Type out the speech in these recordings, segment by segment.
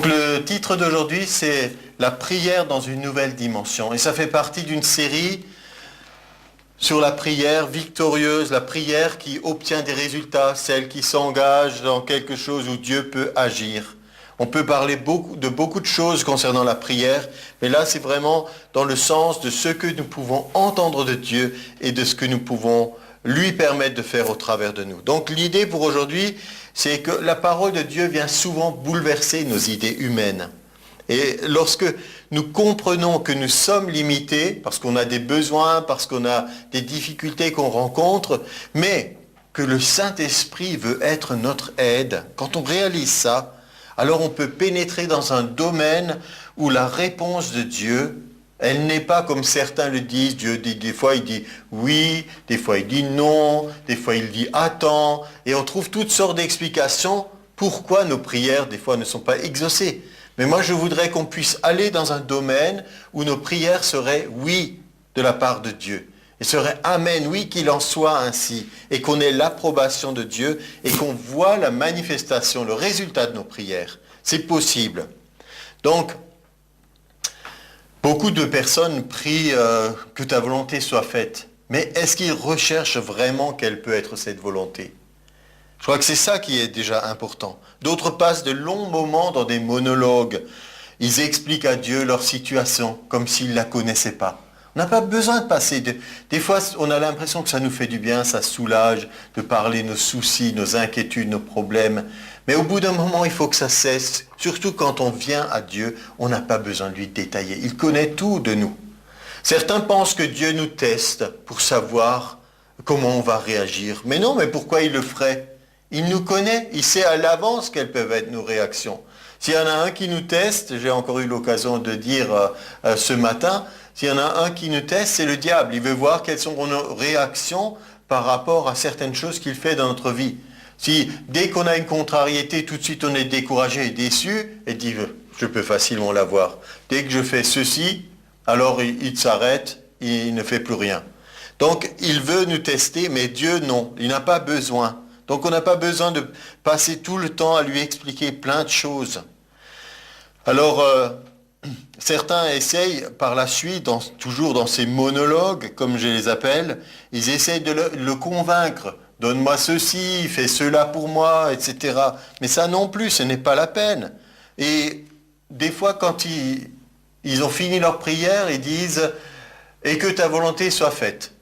Donc le titre d'aujourd'hui, c'est la prière dans une nouvelle dimension. Et ça fait partie d'une série sur la prière victorieuse, la prière qui obtient des résultats, celle qui s'engage dans quelque chose où Dieu peut agir. On peut parler de beaucoup de choses concernant la prière, mais là c'est vraiment dans le sens de ce que nous pouvons entendre de Dieu et de ce que nous pouvons lui permettre de faire au travers de nous. Donc l'idée pour aujourd'hui, c'est que la parole de Dieu vient souvent bouleverser nos idées humaines. Et lorsque nous comprenons que nous sommes limités, parce qu'on a des besoins, parce qu'on a des difficultés qu'on rencontre, mais que le Saint-Esprit veut être notre aide, quand on réalise ça, alors on peut pénétrer dans un domaine où la réponse de Dieu, elle n'est pas comme certains le disent. Dieu dit, des fois il dit oui, des fois il dit non, des fois il dit attends, et on trouve toutes sortes d'explications pourquoi nos prières des fois ne sont pas exaucées. Mais moi je voudrais qu'on puisse aller dans un domaine où nos prières seraient oui de la part de Dieu. Et serait amen, oui qu'il en soit ainsi, et qu'on ait l'approbation de Dieu, et qu'on voit la manifestation, le résultat de nos prières. C'est possible. Donc, beaucoup de personnes prient que ta volonté soit faite. Mais est-ce qu'ils recherchent vraiment quelle peut être cette volonté? Je crois que c'est ça qui est déjà important. D'autres passent de longs moments dans des monologues. Ils expliquent à Dieu leur situation comme s'ils ne la connaissaient pas. On n'a pas besoin de passer. Des fois, on a l'impression que ça nous fait du bien, ça soulage de parler nos soucis, nos inquiétudes, nos problèmes. Mais au bout d'un moment, il faut que ça cesse. Surtout quand on vient à Dieu, on n'a pas besoin de lui détailler. Il connaît tout de nous. Certains pensent que Dieu nous teste pour savoir comment on va réagir. Mais non, mais pourquoi il le ferait? Il nous connaît, il sait à l'avance quelles peuvent être nos réactions. S'il y en a un qui nous teste, j'ai encore eu l'occasion de dire ce matin, s'il y en a un qui nous teste, c'est le diable. Il veut voir quelles sont nos réactions par rapport à certaines choses qu'il fait dans notre vie. Si dès qu'on a une contrariété, tout de suite on est découragé et déçu, et dit je peux facilement l'avoir. Dès que je fais ceci, alors il s'arrête, il ne fait plus rien. Donc il veut nous tester, mais Dieu non, il n'a pas besoin. Donc on n'a pas besoin de passer tout le temps à lui expliquer plein de choses. Alors certains essayent par la suite, toujours dans ces monologues, comme je les appelle, ils essayent de le convaincre. Donne-moi ceci, fais cela pour moi, etc. Mais ça non plus, ce n'est pas la peine. Et des fois, quand ils ont fini leur prière, ils disent « Et que ta volonté soit faite ».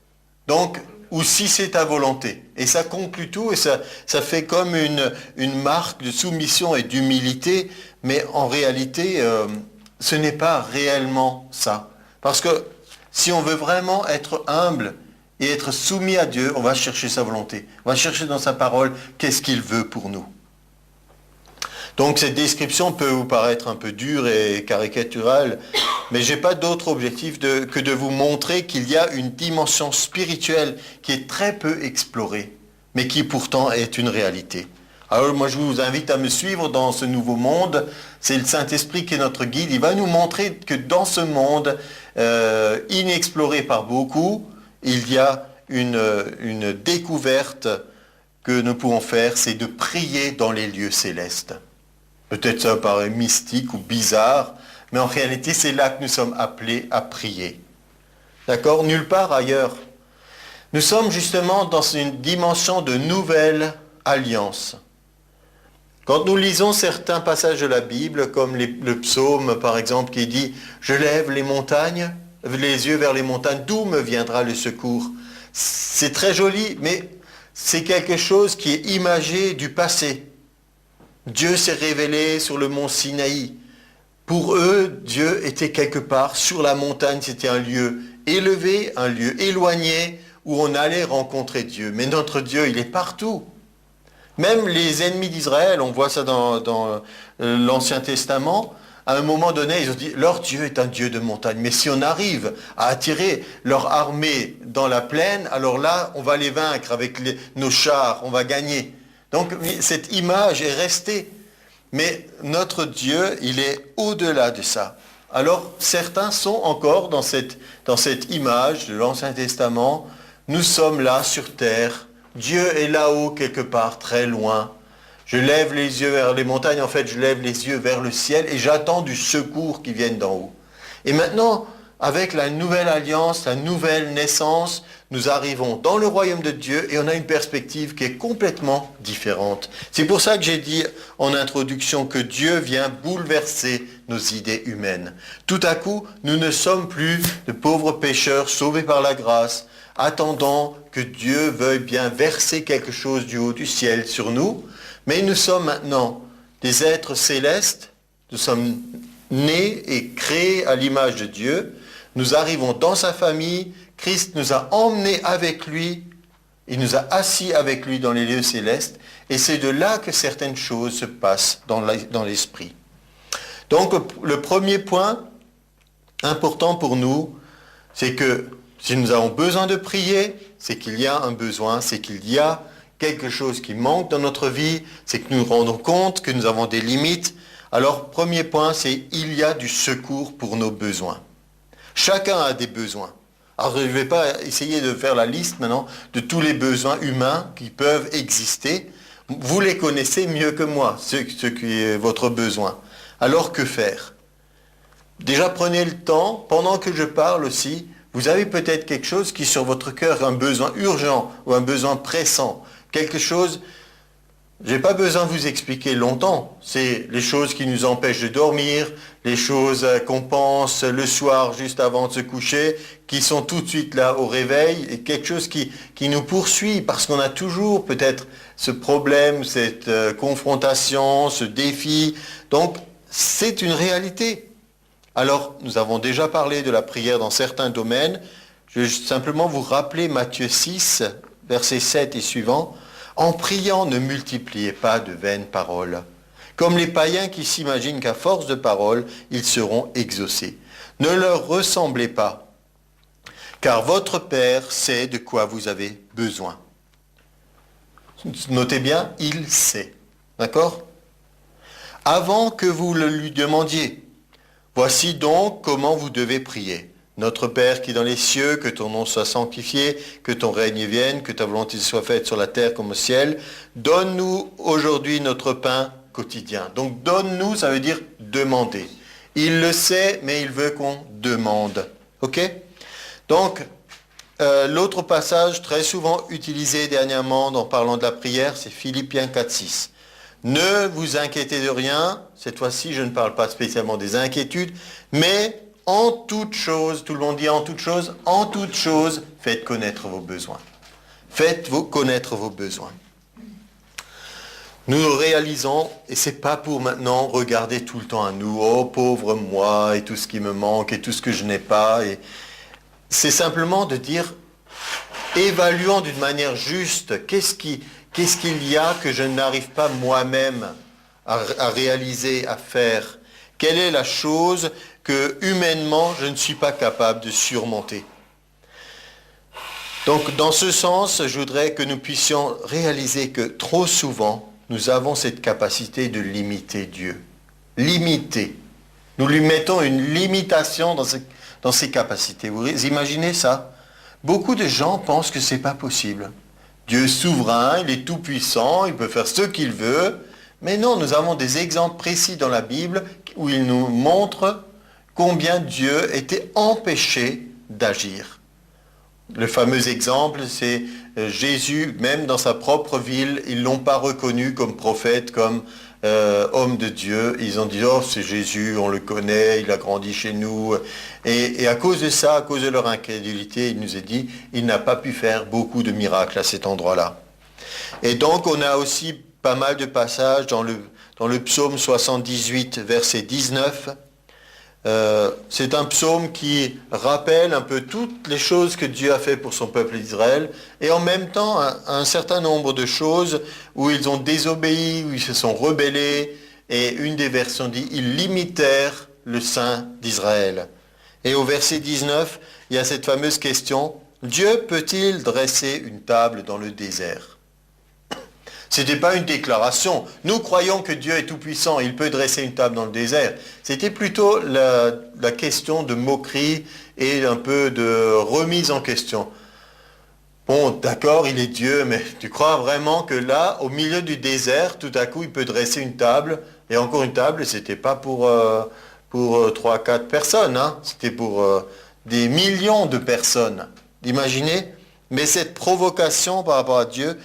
Donc, ou si c'est ta volonté. Et ça conclut tout, et ça fait comme une marque de soumission et d'humilité, mais en réalité, ce n'est pas réellement ça. Parce que si on veut vraiment être humble et être soumis à Dieu, on va chercher sa volonté. On va chercher dans sa parole qu'est-ce qu'il veut pour nous. Donc cette description peut vous paraître un peu dure et caricaturale, mais je n'ai pas d'autre objectif que de vous montrer qu'il y a une dimension spirituelle qui est très peu explorée, mais qui pourtant est une réalité. Alors moi je vous invite à me suivre dans ce nouveau monde. C'est le Saint-Esprit qui est notre guide. Il va nous montrer que dans ce monde inexploré par beaucoup, il y a une découverte que nous pouvons faire, c'est de prier dans les lieux célestes. Peut-être ça paraît mystique ou bizarre, mais en réalité c'est là que nous sommes appelés à prier. D'accord? Nulle part ailleurs. Nous sommes justement dans une dimension de nouvelle alliance. Quand nous lisons certains passages de la Bible, comme le psaume par exemple qui dit « Je lève les montagnes, les yeux vers les montagnes, d'où me viendra le secours ?» C'est très joli, mais c'est quelque chose qui est imagé du passé. Dieu s'est révélé sur le mont Sinaï. Pour eux, Dieu était quelque part sur la montagne, c'était un lieu élevé, un lieu éloigné, où on allait rencontrer Dieu. Mais notre Dieu, il est partout. Même les ennemis d'Israël, on voit ça dans l'Ancien Testament, à un moment donné, ils ont dit, leur Dieu est un Dieu de montagne. Mais si on arrive à attirer leur armée dans la plaine, alors là, on va les vaincre avec nos chars, on va gagner. Donc cette image est restée. Mais notre Dieu, il est au-delà de ça. Alors certains sont encore dans cette image de l'Ancien Testament. Nous sommes là sur terre. Dieu est là-haut quelque part, très loin. Je lève les yeux vers les montagnes, en fait, je lève les yeux vers le ciel et j'attends du secours qui vienne d'en haut. Et maintenant, avec la nouvelle alliance, la nouvelle naissance, nous arrivons dans le royaume de Dieu et on a une perspective qui est complètement différente. C'est pour ça que j'ai dit en introduction que Dieu vient bouleverser nos idées humaines. Tout à coup, nous ne sommes plus de pauvres pécheurs sauvés par la grâce, attendant que Dieu veuille bien verser quelque chose du haut du ciel sur nous, mais nous sommes maintenant des êtres célestes, nous sommes nés et créés à l'image de Dieu, nous arrivons dans sa famille, Christ nous a emmenés avec lui, il nous a assis avec lui dans les lieux célestes, et c'est de là que certaines choses se passent dans l'esprit. Donc le premier point important pour nous, c'est que si nous avons besoin de prier, c'est qu'il y a un besoin, c'est qu'il y a quelque chose qui manque dans notre vie, c'est que nous nous rendons compte que nous avons des limites. Alors, premier point, c'est il y a du secours pour nos besoins. Chacun a des besoins. Alors, je ne vais pas essayer de faire la liste maintenant de tous les besoins humains qui peuvent exister. Vous les connaissez mieux que moi, ce qui est votre besoin. Alors, que faire? Déjà, prenez le temps, pendant que je parle aussi, vous avez peut-être quelque chose qui sur votre cœur, un besoin urgent ou un besoin pressant. Quelque chose, je n'ai pas besoin de vous expliquer longtemps. C'est les choses qui nous empêchent de dormir, les choses qu'on pense le soir juste avant de se coucher, qui sont tout de suite là au réveil, et quelque chose qui nous poursuit parce qu'on a toujours peut-être ce problème, cette confrontation, ce défi. Donc, c'est une réalité. Alors, nous avons déjà parlé de la prière dans certains domaines. Je vais simplement vous rappeler Matthieu 6, versets 7 et suivants. En priant, ne multipliez pas de vaines paroles, comme les païens qui s'imaginent qu'à force de paroles, ils seront exaucés. Ne leur ressemblez pas, car votre Père sait de quoi vous avez besoin. Notez bien, il sait. D'accord? Avant que vous le lui demandiez. Voici donc comment vous devez prier. Notre Père qui est dans les cieux, que ton nom soit sanctifié, que ton règne vienne, que ta volonté soit faite sur la terre comme au ciel. Donne-nous aujourd'hui notre pain quotidien. Donc donne-nous, ça veut dire demander. Il le sait, mais il veut qu'on demande. Ok? Donc, l'autre passage très souvent utilisé dernièrement en parlant de la prière, c'est Philippiens 4,6. Ne vous inquiétez de rien. Cette fois-ci, je ne parle pas spécialement des inquiétudes, mais en toute chose, tout le monde dit en toute chose, faites connaître vos besoins. Faites-vous connaître vos besoins. Nous réalisons, et c'est pas pour maintenant regarder tout le temps à nous, oh pauvre moi, et tout ce qui me manque, et tout ce que je n'ai pas. Et c'est simplement de dire, évaluons d'une manière juste, qu'est-ce qu'il y a que je n'arrive pas moi-même à réaliser, à faire? Quelle est la chose que humainement je ne suis pas capable de surmonter? Donc dans ce sens, je voudrais que nous puissions réaliser que trop souvent, nous avons cette capacité de limiter Dieu. Limiter. Nous lui mettons une limitation dans ses capacités. Vous imaginez ça? Beaucoup de gens pensent que ce n'est pas possible. Dieu est souverain, il est tout-puissant, il peut faire ce qu'il veut. Mais non, nous avons des exemples précis dans la Bible où il nous montre combien Dieu était empêché d'agir. Le fameux exemple, c'est Jésus, même dans sa propre ville, ils ne l'ont pas reconnu comme prophète, comme homme de Dieu. Ils ont dit, oh c'est Jésus, on le connaît, il a grandi chez nous. Et à cause de ça, à cause de leur incrédulité, il nous est dit, il n'a pas pu faire beaucoup de miracles à cet endroit-là. Et donc on a aussi pas mal de passages dans le psaume 78, verset 19. C'est un psaume qui rappelle un peu toutes les choses que Dieu a fait pour son peuple d'Israël et en même temps un certain nombre de choses où ils ont désobéi, où ils se sont rebellés et une des versions dit « Ils limitèrent le sein d'Israël ». Et au verset 19, il y a cette fameuse question « Dieu peut-il dresser une table dans le désert ?» Ce n'était pas une déclaration. Nous croyons que Dieu est tout-puissant, il peut dresser une table dans le désert. C'était plutôt la question de moquerie et un peu de remise en question. Bon, d'accord, il est Dieu, mais tu crois vraiment que là, au milieu du désert, tout à coup, il peut dresser une table, et encore une table, et c'était pas pour 3, 4 personnes, hein, c'était pour des millions de personnes. Imaginez? Mais cette provocation par rapport à Dieu,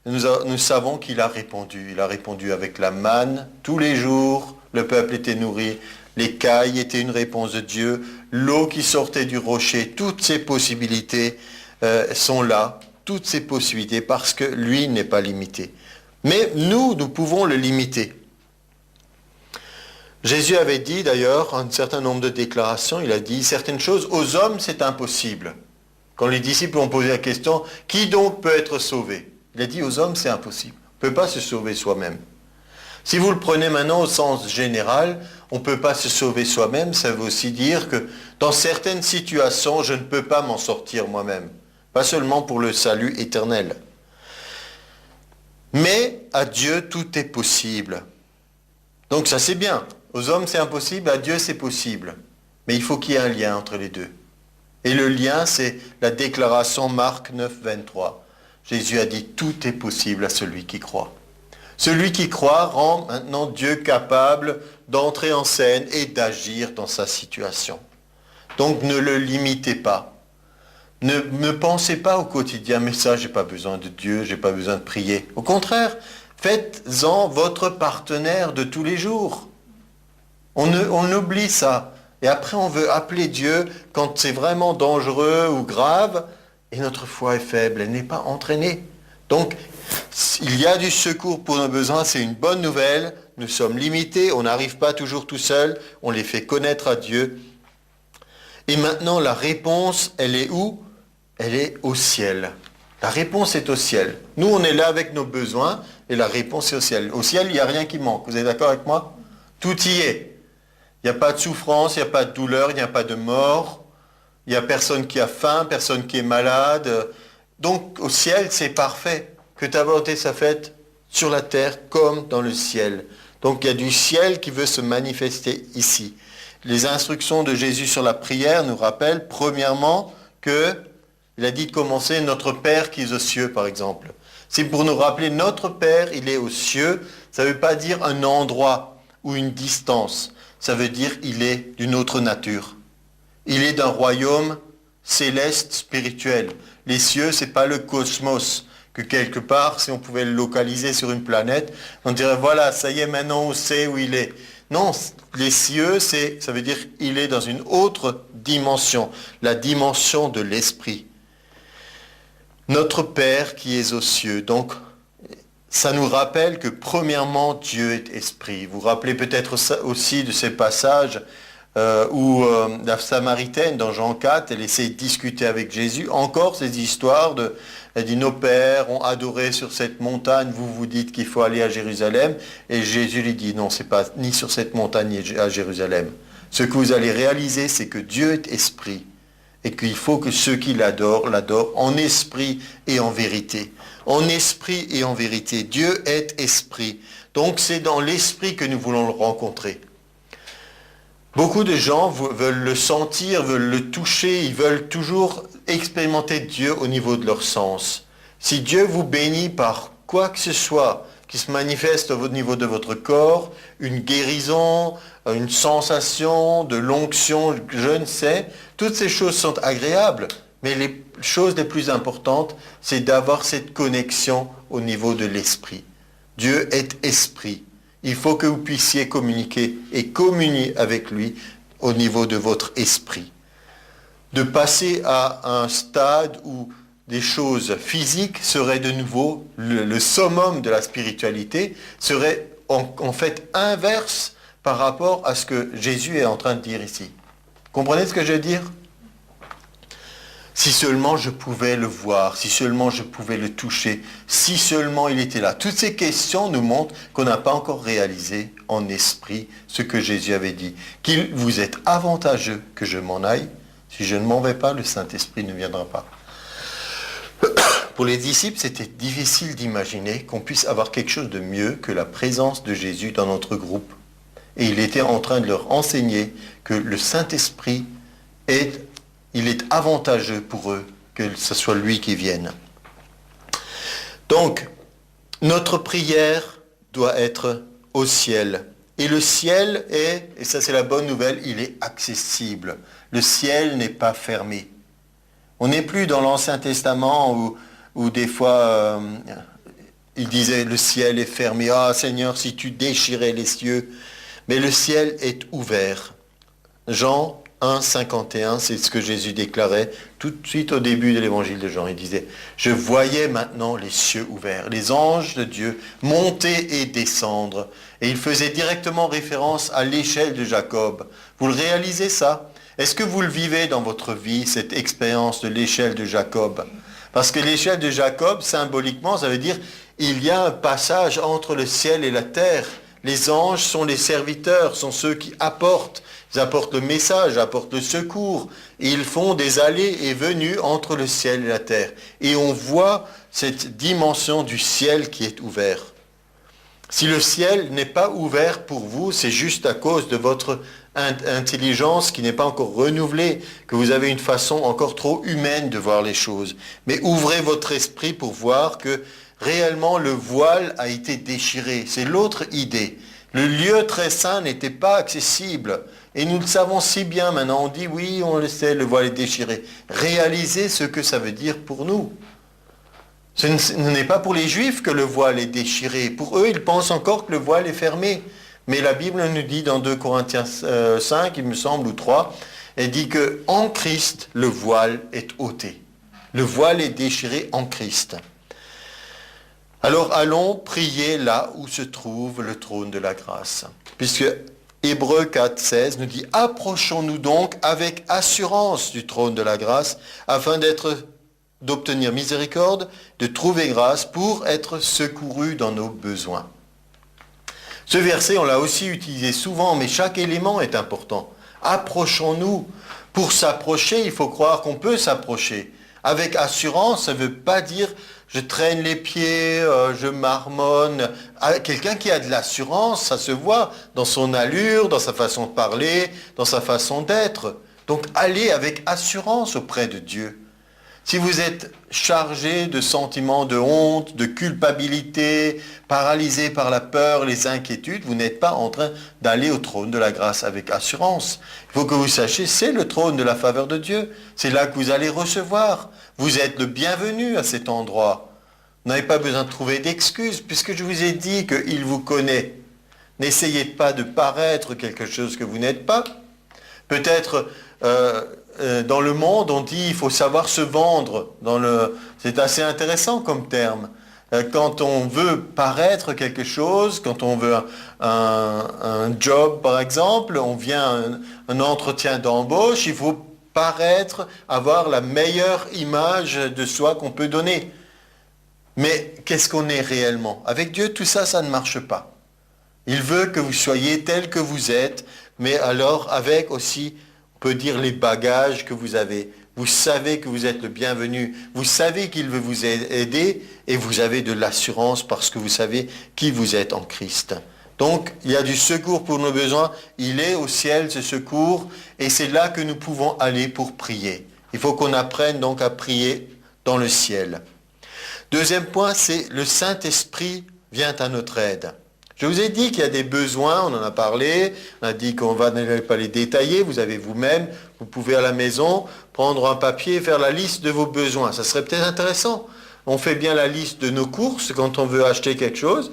nous savons qu'il a répondu. Il a répondu avec la manne, tous les jours, le peuple était nourri, les cailles étaient une réponse de Dieu, l'eau qui sortait du rocher, toutes ces possibilités sont là, toutes ces possibilités, parce que lui n'est pas limité. Mais nous pouvons le limiter. Jésus avait dit d'ailleurs un certain nombre de déclarations, il a dit certaines choses, aux hommes c'est impossible. Quand les disciples ont posé la question, qui donc peut être sauvé? Il a dit aux hommes c'est impossible, on ne peut pas se sauver soi-même. Si vous le prenez maintenant au sens général, on ne peut pas se sauver soi-même, ça veut aussi dire que dans certaines situations, je ne peux pas m'en sortir moi-même. Pas seulement pour le salut éternel. Mais à Dieu, tout est possible. Donc ça c'est bien. Aux hommes c'est impossible, à Dieu c'est possible. Mais il faut qu'il y ait un lien entre les deux. Et le lien, c'est la déclaration Marc 9, 23. Jésus a dit, tout est possible à celui qui croit. Celui qui croit rend maintenant Dieu capable d'entrer en scène et d'agir dans sa situation. Donc ne le limitez pas. Ne pensez pas au quotidien, mais ça, j'ai pas besoin de Dieu, j'ai pas besoin de prier. Au contraire, faites-en votre partenaire de tous les jours. On oublie ça. Et après, on veut appeler Dieu quand c'est vraiment dangereux ou grave, et notre foi est faible, elle n'est pas entraînée. Donc, il y a du secours pour nos besoins, c'est une bonne nouvelle. Nous sommes limités, on n'arrive pas toujours tout seul, on les fait connaître à Dieu. Et maintenant, la réponse, elle est où? Elle est au ciel. La réponse est au ciel. Nous, on est là avec nos besoins, et la réponse est au ciel. Au ciel, il n'y a rien qui manque. Vous êtes d'accord avec moi? Tout y est. Il n'y a pas de souffrance, il n'y a pas de douleur, il n'y a pas de mort. Il n'y a personne qui a faim, personne qui est malade. Donc, au ciel, c'est parfait. Que ta volonté soit faite sur la terre comme dans le ciel. Donc, il y a du ciel qui veut se manifester ici. Les instructions de Jésus sur la prière nous rappellent, premièrement, il a dit de commencer notre Père qui est aux cieux, par exemple. C'est pour nous rappeler notre Père, il est aux cieux. Ça ne veut pas dire un endroit ou une distance. Ça veut dire il est d'une autre nature. Il est d'un royaume céleste, spirituel. Les cieux, ce n'est pas le cosmos. Que quelque part, si on pouvait le localiser sur une planète, on dirait, voilà, ça y est, maintenant on sait où il est. Non, les cieux, ça veut dire il est dans une autre dimension, la dimension de l'esprit. Notre Père qui est aux cieux. Donc, ça nous rappelle que premièrement, Dieu est esprit. Vous vous rappelez peut-être aussi de ces passages où la Samaritaine, dans Jean 4, elle essaie de discuter avec Jésus. Encore ces histoires elle dit, nos pères ont adoré sur cette montagne, vous vous dites qu'il faut aller à Jérusalem. Et Jésus lui dit, non, c'est pas ni sur cette montagne ni à Jérusalem. Ce que vous allez réaliser, c'est que Dieu est esprit. Et qu'il faut que ceux qui l'adorent en esprit et en vérité. En esprit et en vérité. Dieu est esprit. Donc c'est dans l'esprit que nous voulons le rencontrer. Beaucoup de gens veulent le sentir, veulent le toucher, ils veulent toujours expérimenter Dieu au niveau de leur sens. Si Dieu vous bénit par quoi que ce soit qui se manifeste au niveau de votre corps, une guérison, une sensation, de l'onction, je ne sais, toutes ces choses sont agréables, mais les choses les plus importantes, c'est d'avoir cette connexion au niveau de l'esprit. Dieu est esprit. Il faut que vous puissiez communiquer et communier avec lui au niveau de votre esprit. De passer à un stade où des choses physiques seraient de nouveau le summum de la spiritualité, serait en fait inverse par rapport à ce que Jésus est en train de dire ici. Comprenez ce que je veux dire? Si seulement je pouvais le voir, si seulement je pouvais le toucher, si seulement il était là. Toutes ces questions nous montrent qu'on n'a pas encore réalisé en esprit ce que Jésus avait dit. Qu'il vous est avantageux que je m'en aille. Si je ne m'en vais pas, le Saint-Esprit ne viendra pas. Pour les disciples, c'était difficile d'imaginer qu'on puisse avoir quelque chose de mieux que la présence de Jésus dans notre groupe. Et il était en train de leur enseigner que le Saint-Esprit il est avantageux pour eux que ce soit lui qui vienne. Donc, notre prière doit être au ciel. Et le ciel est, et ça c'est la bonne nouvelle, il est accessible. Le ciel n'est pas fermé. On n'est plus dans l'Ancien Testament où des fois il disait le ciel est fermé. Ah Seigneur, si tu déchirais les cieux. Mais le ciel est ouvert. Jean 1, 51, c'est ce que Jésus déclarait tout de suite au début de l'évangile de Jean. Il disait, je voyais maintenant les cieux ouverts, les anges de Dieu monter et descendre. Et il faisait directement référence à l'échelle de Jacob. Vous le réalisez ça? Est-ce que vous le vivez dans votre vie, cette expérience de l'échelle de Jacob? Parce que l'échelle de Jacob, symboliquement, ça veut dire il y a un passage entre le ciel et la terre. Les anges sont les serviteurs, sont ceux qui apportent. Ils apportent le message, apportent le secours. Et ils font des allées et venues entre le ciel et la terre. Et on voit cette dimension du ciel qui est ouvert. Si le ciel n'est pas ouvert pour vous, c'est juste à cause de votre intelligence qui n'est pas encore renouvelée, que vous avez une façon encore trop humaine de voir les choses. Mais ouvrez votre esprit pour voir que réellement le voile a été déchiré. C'est l'autre idée. Le lieu très saint n'était pas accessible. Et nous le savons si bien maintenant. On dit oui, on le sait, le voile est déchiré. Réalisez ce que ça veut dire pour nous. Ce n'est pas pour les Juifs que le voile est déchiré. Pour eux, ils pensent encore que le voile est fermé. Mais la Bible nous dit dans 2 Corinthiens 5, il me semble, ou 3, elle dit qu'en Christ, le voile est ôté. Le voile est déchiré en Christ. Alors allons prier là où se trouve le trône de la grâce. Puisque Hébreux 4, 16 nous dit « Approchons-nous donc avec assurance du trône de la grâce, afin d'obtenir miséricorde, de trouver grâce pour être secourus dans nos besoins. » Ce verset, on l'a aussi utilisé souvent, mais chaque élément est important. Approchons-nous. Pour s'approcher, il faut croire qu'on peut s'approcher. Avec assurance, ça ne veut pas dire je traîne les pieds, je marmonne. Quelqu'un qui a de l'assurance, ça se voit dans son allure, dans sa façon de parler, dans sa façon d'être. Donc allez avec assurance auprès de Dieu. Si vous êtes chargé de sentiments de honte, de culpabilité, paralysé par la peur, les inquiétudes, vous n'êtes pas en train d'aller au trône de la grâce avec assurance. Il faut que vous sachiez, c'est le trône de la faveur de Dieu. C'est là que vous allez recevoir. Vous êtes le bienvenu à cet endroit. Vous n'avez pas besoin de trouver d'excuses, puisque je vous ai dit qu'il vous connaît. N'essayez pas de paraître quelque chose que vous n'êtes pas. Peut-être... dans le monde, on dit qu'il faut savoir se vendre. C'est assez intéressant comme terme. Quand on veut paraître quelque chose, quand on veut un job par exemple, on vient à un entretien d'embauche, il faut paraître, avoir la meilleure image de soi qu'on peut donner. Mais qu'est-ce qu'on est réellement? Avec Dieu, tout ça, ça ne marche pas. Il veut que vous soyez tel que vous êtes, mais alors avec aussi... on peut dire les bagages que vous avez. Vous savez que vous êtes le bienvenu. Vous savez qu'il veut vous aider et vous avez de l'assurance parce que vous savez qui vous êtes en Christ. Donc, il y a du secours pour nos besoins. Il est au ciel, ce secours, et c'est là que nous pouvons aller pour prier. Il faut qu'on apprenne donc à prier dans le ciel. Deuxième point, c'est le Saint-Esprit vient à notre aide. Je vous ai dit qu'il y a des besoins, on en a parlé, on a dit qu'on va ne pas les détailler, vous avez vous-même, vous pouvez à la maison prendre un papier et faire la liste de vos besoins. Ça serait peut-être intéressant. On fait bien la liste de nos courses quand on veut acheter quelque chose.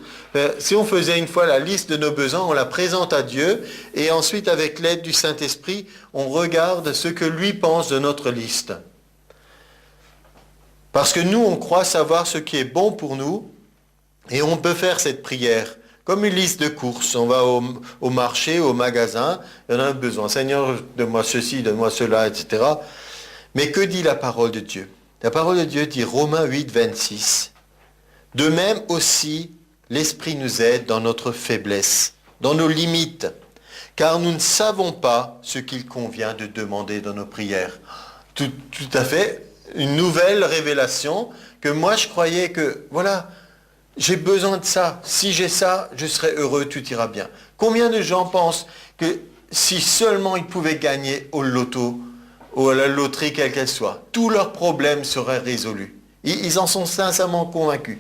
Si on faisait une fois la liste de nos besoins, on la présente à Dieu et ensuite avec l'aide du Saint-Esprit, on regarde ce que lui pense de notre liste. Parce que nous, on croit savoir ce qui est bon pour nous et on peut faire cette prière. Comme une liste de courses, on va au marché, au magasin, et on a besoin. Seigneur, donne-moi ceci, donne-moi cela, etc. Mais que dit la parole de Dieu? La parole de Dieu dit Romains 8, 26. De même aussi, l'Esprit nous aide dans notre faiblesse, dans nos limites, car nous ne savons pas ce qu'il convient de demander dans nos prières. Tout à fait, une nouvelle révélation que moi je croyais que, voilà, j'ai besoin de ça. Si j'ai ça, je serai heureux, tout ira bien. Combien de gens pensent que si seulement ils pouvaient gagner au loto ou à la loterie quelle qu'elle soit, tous leurs problèmes seraient résolus? Ils en sont sincèrement convaincus.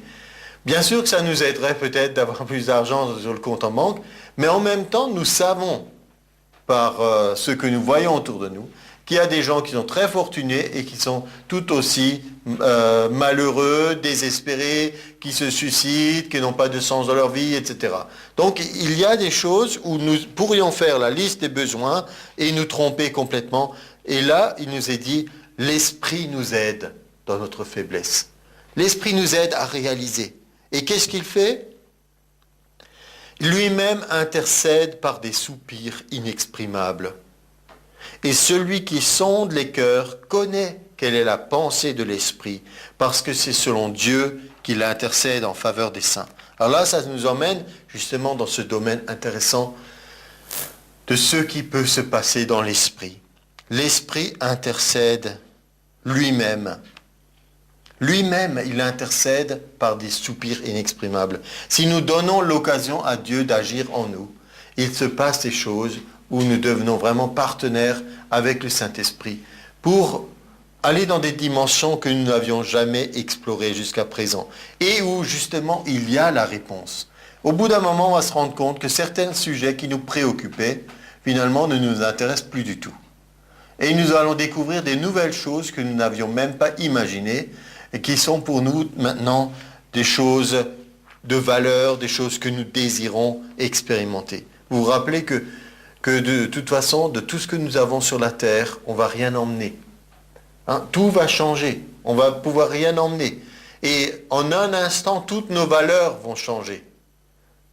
Bien sûr que ça nous aiderait peut-être d'avoir plus d'argent sur le compte en banque, mais en même temps, nous savons, par ce que nous voyons autour de nous, qu'il y a des gens qui sont très fortunés et qui sont tout aussi malheureux, désespérés, qui se suicident, qui n'ont pas de sens dans leur vie, etc. Donc il y a des choses où nous pourrions faire la liste des besoins et nous tromper complètement. Et là, il nous est dit, l'Esprit nous aide dans notre faiblesse. L'Esprit nous aide à réaliser. Et qu'est-ce qu'il fait ? Lui-même intercède par des soupirs inexprimables. Et celui qui sonde les cœurs connaît quelle est la pensée de l'Esprit, parce que c'est selon Dieu qu'il intercède en faveur des saints. Alors là, ça nous emmène justement dans ce domaine intéressant de ce qui peut se passer dans l'Esprit. L'Esprit intercède lui-même. Lui-même, il intercède par des soupirs inexprimables. Si nous donnons l'occasion à Dieu d'agir en nous, il se passe des choses où nous devenons vraiment partenaires avec le Saint-Esprit pour aller dans des dimensions que nous n'avions jamais explorées jusqu'à présent et où justement il y a la réponse. Au bout d'un moment, on va se rendre compte que certains sujets qui nous préoccupaient, finalement, ne nous intéressent plus du tout. Et nous allons découvrir des nouvelles choses que nous n'avions même pas imaginées et qui sont pour nous maintenant des choses de valeur, des choses que nous désirons expérimenter. Vous vous rappelez que de toute façon, de tout ce que nous avons sur la terre, on ne va rien emmener. Hein? Tout va changer. On ne va pouvoir rien emmener. Et en un instant, toutes nos valeurs vont changer.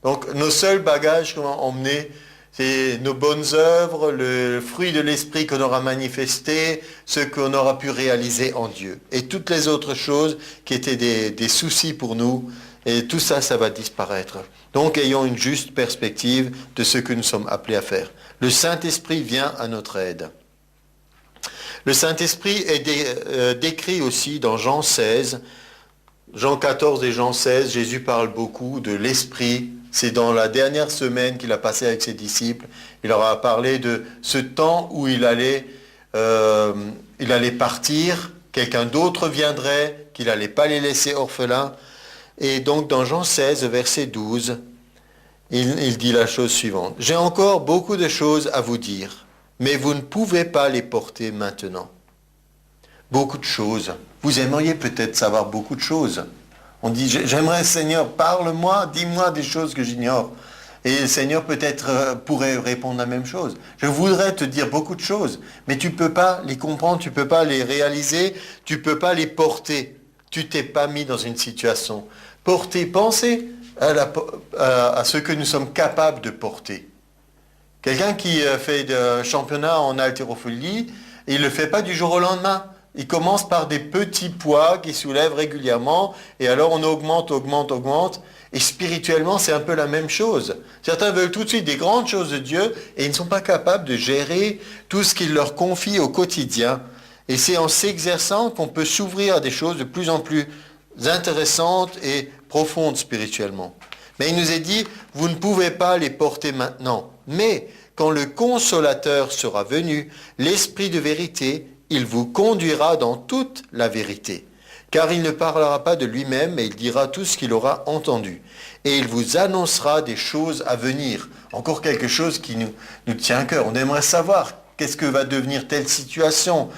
Donc, nos seuls bagages qu'on va emmener, c'est nos bonnes œuvres, le fruit de l'esprit qu'on aura manifesté, ce qu'on aura pu réaliser en Dieu. Et toutes les autres choses qui étaient des soucis pour nous, et tout ça, ça va disparaître. Donc, ayons une juste perspective de ce que nous sommes appelés à faire. Le Saint-Esprit vient à notre aide. Le Saint-Esprit est décrit aussi dans Jean 16. Jean 14 et Jean 16, Jésus parle beaucoup de l'Esprit. C'est dans la dernière semaine qu'il a passé avec ses disciples. Il leur a parlé de ce temps où il allait partir, quelqu'un d'autre viendrait, qu'il n'allait pas les laisser orphelins. Et donc dans Jean 16, verset 12, il dit la chose suivante. « J'ai encore beaucoup de choses à vous dire, mais vous ne pouvez pas les porter maintenant. » Beaucoup de choses. Vous aimeriez peut-être savoir beaucoup de choses. On dit, j'aimerais, Seigneur, parle-moi, dis-moi des choses que j'ignore. Et le Seigneur peut-être pourrait répondre la même chose. Je voudrais te dire beaucoup de choses, mais tu ne peux pas les comprendre, tu ne peux pas les réaliser, tu ne peux pas les porter. Tu t'es pas mis dans une situation. Porter, pensez à ce que nous sommes capables de porter. Quelqu'un qui fait de championnat en haltérophilie, il ne le fait pas du jour au lendemain. Il commence par des petits poids qui soulèvent régulièrement, et alors on augmente. Et spirituellement, c'est un peu la même chose. Certains veulent tout de suite des grandes choses de Dieu, et ils ne sont pas capables de gérer tout ce qu'il leur confie au quotidien. Et c'est en s'exerçant qu'on peut s'ouvrir à des choses de plus en plus intéressantes et profondes spirituellement. Mais il nous est dit, vous ne pouvez pas les porter maintenant. Mais quand le Consolateur sera venu, l'Esprit de vérité, il vous conduira dans toute la vérité. Car il ne parlera pas de lui-même, mais il dira tout ce qu'il aura entendu. Et il vous annoncera des choses à venir. Encore quelque chose qui nous tient à cœur. On aimerait savoir qu'est-ce que va devenir telle situation,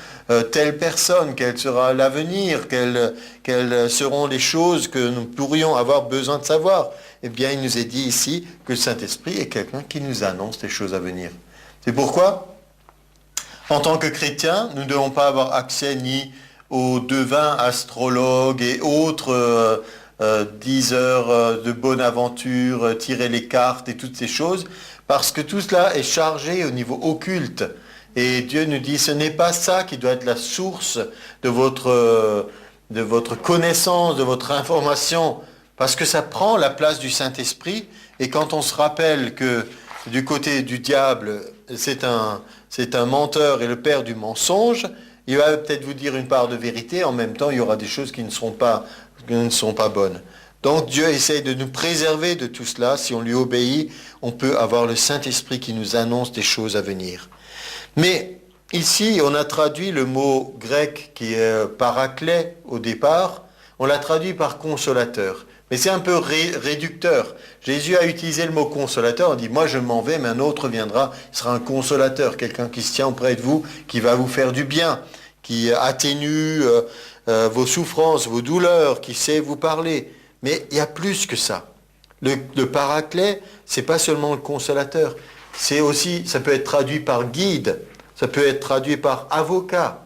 telle personne, quel sera l'avenir, quelles seront les choses que nous pourrions avoir besoin de savoir. Eh bien, il nous est dit ici que le Saint-Esprit est quelqu'un qui nous annonce des choses à venir. C'est pourquoi, en tant que chrétiens, nous ne devons pas avoir accès ni aux devins astrologues et autres diseurs de bonne aventure, tirer les cartes et toutes ces choses, parce que tout cela est chargé au niveau occulte. Et Dieu nous dit, ce n'est pas ça qui doit être la source de votre connaissance, de votre information, parce que ça prend la place du Saint-Esprit. Et quand on se rappelle que du côté du diable, c'est un menteur et le père du mensonge, il va peut-être vous dire une part de vérité, en même temps il y aura des choses qui ne seront pas bonnes. Donc Dieu essaye de nous préserver de tout cela. Si on lui obéit, on peut avoir le Saint-Esprit qui nous annonce des choses à venir. Mais ici, on a traduit le mot grec qui est paraclet au départ, on l'a traduit par consolateur. Mais c'est un peu réducteur. Jésus a utilisé le mot consolateur. On dit, moi je m'en vais, mais un autre viendra. Il sera un consolateur, quelqu'un qui se tient auprès de vous, qui va vous faire du bien, qui atténue vos souffrances, vos douleurs, qui sait vous parler. Mais il y a plus que ça. Le paraclet, c'est pas seulement le consolateur. C'est aussi, ça peut être traduit par guide, ça peut être traduit par avocat,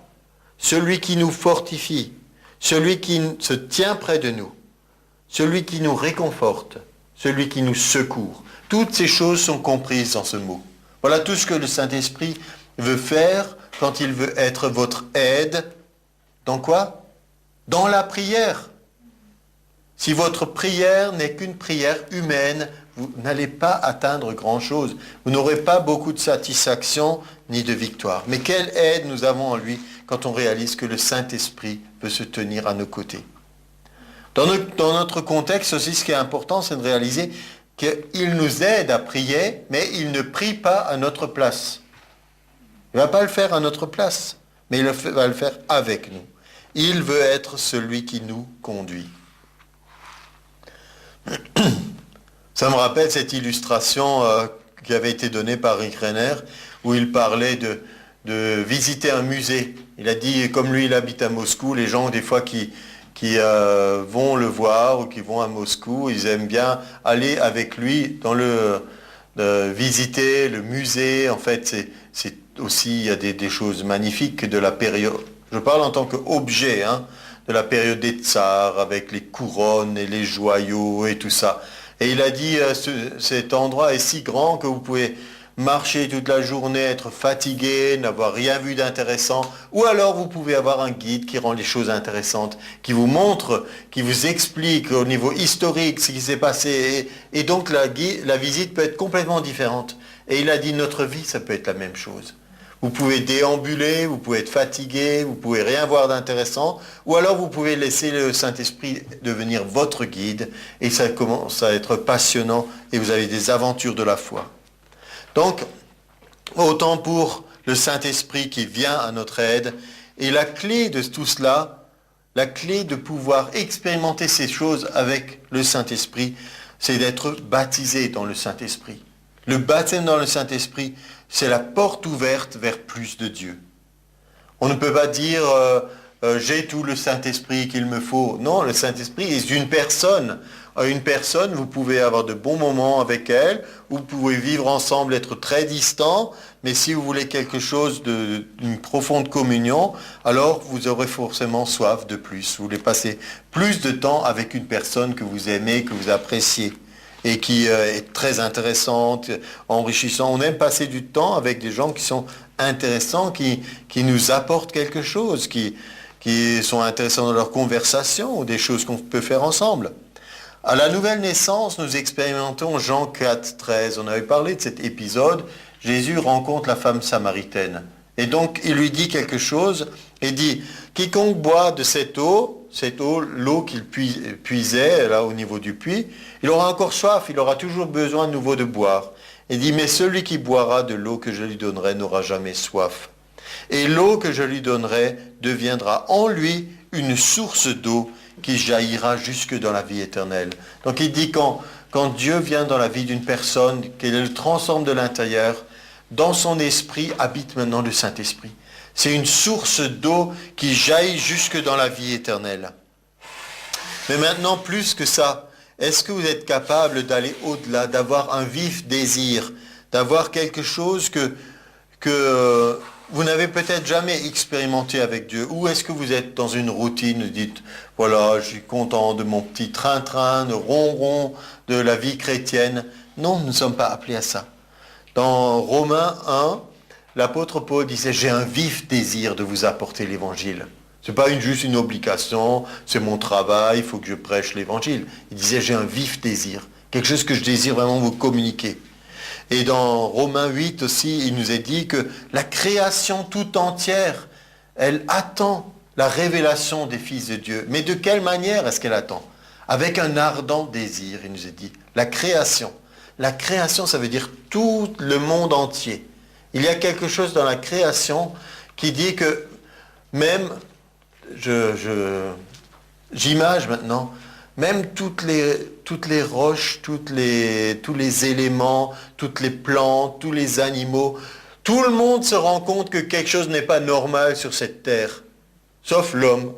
celui qui nous fortifie, celui qui se tient près de nous, celui qui nous réconforte, celui qui nous secourt. Toutes ces choses sont comprises dans ce mot. Voilà tout ce que le Saint-Esprit veut faire quand il veut être votre aide. Dans quoi? Dans la prière. Si votre prière n'est qu'une prière humaine, vous n'allez pas atteindre grand-chose. Vous n'aurez pas beaucoup de satisfaction ni de victoire. Mais quelle aide nous avons en lui quand on réalise que le Saint-Esprit peut se tenir à nos côtés. Dans notre contexte aussi, ce qui est important, c'est de réaliser qu'il nous aide à prier, mais il ne prie pas à notre place. Il ne va pas le faire à notre place, mais il va le faire avec nous. Il veut être celui qui nous conduit. Ça me rappelle cette illustration qui avait été donnée par Rick Renner, où il parlait de visiter un musée. Il a dit, comme lui il habite à Moscou, les gens des fois qui vont le voir ou qui vont à Moscou, ils aiment bien aller avec lui dans visiter le musée. En fait, c'est aussi, il y a des choses magnifiques de la période. Je parle en tant qu'objet, de la période des tsars, avec les couronnes et les joyaux et tout ça. Et il a dit, cet endroit est si grand que vous pouvez marcher toute la journée, être fatigué, n'avoir rien vu d'intéressant, ou alors vous pouvez avoir un guide qui rend les choses intéressantes, qui vous montre, qui vous explique au niveau historique ce qui s'est passé, et donc la visite peut être complètement différente. Et il a dit, notre vie, ça peut être la même chose. Vous pouvez déambuler, vous pouvez être fatigué, vous pouvez rien voir d'intéressant, ou alors vous pouvez laisser le Saint-Esprit devenir votre guide, et ça commence à être passionnant, et vous avez des aventures de la foi. Donc, autant pour le Saint-Esprit qui vient à notre aide, et la clé de tout cela, la clé de pouvoir expérimenter ces choses avec le Saint-Esprit, c'est d'être baptisé dans le Saint-Esprit. Le baptême dans le Saint-Esprit, c'est la porte ouverte vers plus de Dieu. On ne peut pas dire j'ai tout le Saint-Esprit qu'il me faut. Non, le Saint-Esprit est une personne. Une personne, vous pouvez avoir de bons moments avec elle, vous pouvez vivre ensemble, être très distants, mais si vous voulez quelque chose d'une profonde communion, alors vous aurez forcément soif de plus. Vous voulez passer plus de temps avec une personne que vous aimez, que vous appréciez, et qui est très intéressante, enrichissante. On aime passer du temps avec des gens qui sont intéressants, qui nous apportent quelque chose, qui sont intéressants dans leur conversation, ou des choses qu'on peut faire ensemble. À la nouvelle naissance, nous expérimentons Jean 4, 13. On avait parlé de cet épisode. Jésus rencontre la femme samaritaine. Et donc, il lui dit quelque chose. Il dit, quiconque boit de cette eau, l'eau qu'il puisait, là, au niveau du puits, il aura encore soif, il aura toujours besoin de nouveau de boire. Il dit, mais celui qui boira de l'eau que je lui donnerai n'aura jamais soif. Et l'eau que je lui donnerai deviendra en lui une source d'eau qui jaillira jusque dans la vie éternelle. Donc il dit quand Dieu vient dans la vie d'une personne, qu'il le transforme de l'intérieur, dans son esprit habite maintenant le Saint-Esprit. C'est une source d'eau qui jaillit jusque dans la vie éternelle. Mais maintenant, plus que ça, est-ce que vous êtes capable d'aller au-delà, d'avoir un vif désir, d'avoir quelque chose que vous n'avez peut-être jamais expérimenté avec Dieu? Ou est-ce que vous êtes dans une routine, vous dites, voilà, je suis content de mon petit train-train, de ronron de la vie chrétienne? Non, nous ne sommes pas appelés à ça. Dans Romains 1, l'apôtre Paul disait, j'ai un vif désir de vous apporter l'évangile. Ce n'est pas juste une obligation, c'est mon travail, il faut que je prêche l'évangile. Il disait, j'ai un vif désir, quelque chose que je désire vraiment vous communiquer. Et dans Romains 8 aussi, il nous est dit que la création tout entière, elle attend la révélation des fils de Dieu. Mais de quelle manière est-ce qu'elle attend? Avec un ardent désir, il nous est dit. La création. La création, ça veut dire tout le monde entier. Il y a quelque chose dans la création qui dit que même, j'image maintenant, Même toutes les roches, tous les éléments, toutes les plantes, tous les animaux, tout le monde se rend compte que quelque chose n'est pas normal sur cette terre, sauf l'homme.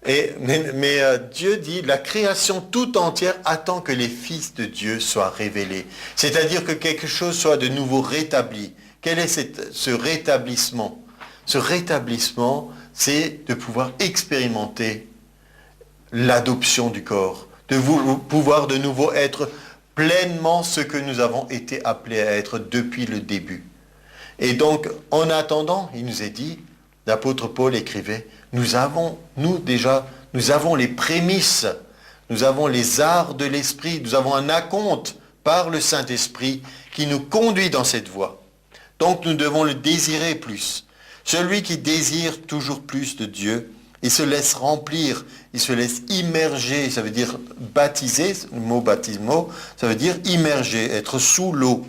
Mais Dieu dit, la création tout entière attend que les fils de Dieu soient révélés. C'est-à-dire que quelque chose soit de nouveau rétabli. Quel est ce rétablissement? Ce rétablissement, c'est de pouvoir expérimenter l'adoption du corps, de pouvoir de nouveau être pleinement ce que nous avons été appelés à être depuis le début. Et donc, en attendant, il nous est dit, l'apôtre Paul écrivait, nous avons les prémices, nous avons les arts de l'esprit, nous avons un acompte par le Saint-Esprit qui nous conduit dans cette voie. Donc nous devons le désirer plus. Celui qui désire toujours plus de Dieu, il se laisse remplir, il se laisse immerger, ça veut dire baptiser, le mot baptismo, ça veut dire immerger, être sous l'eau,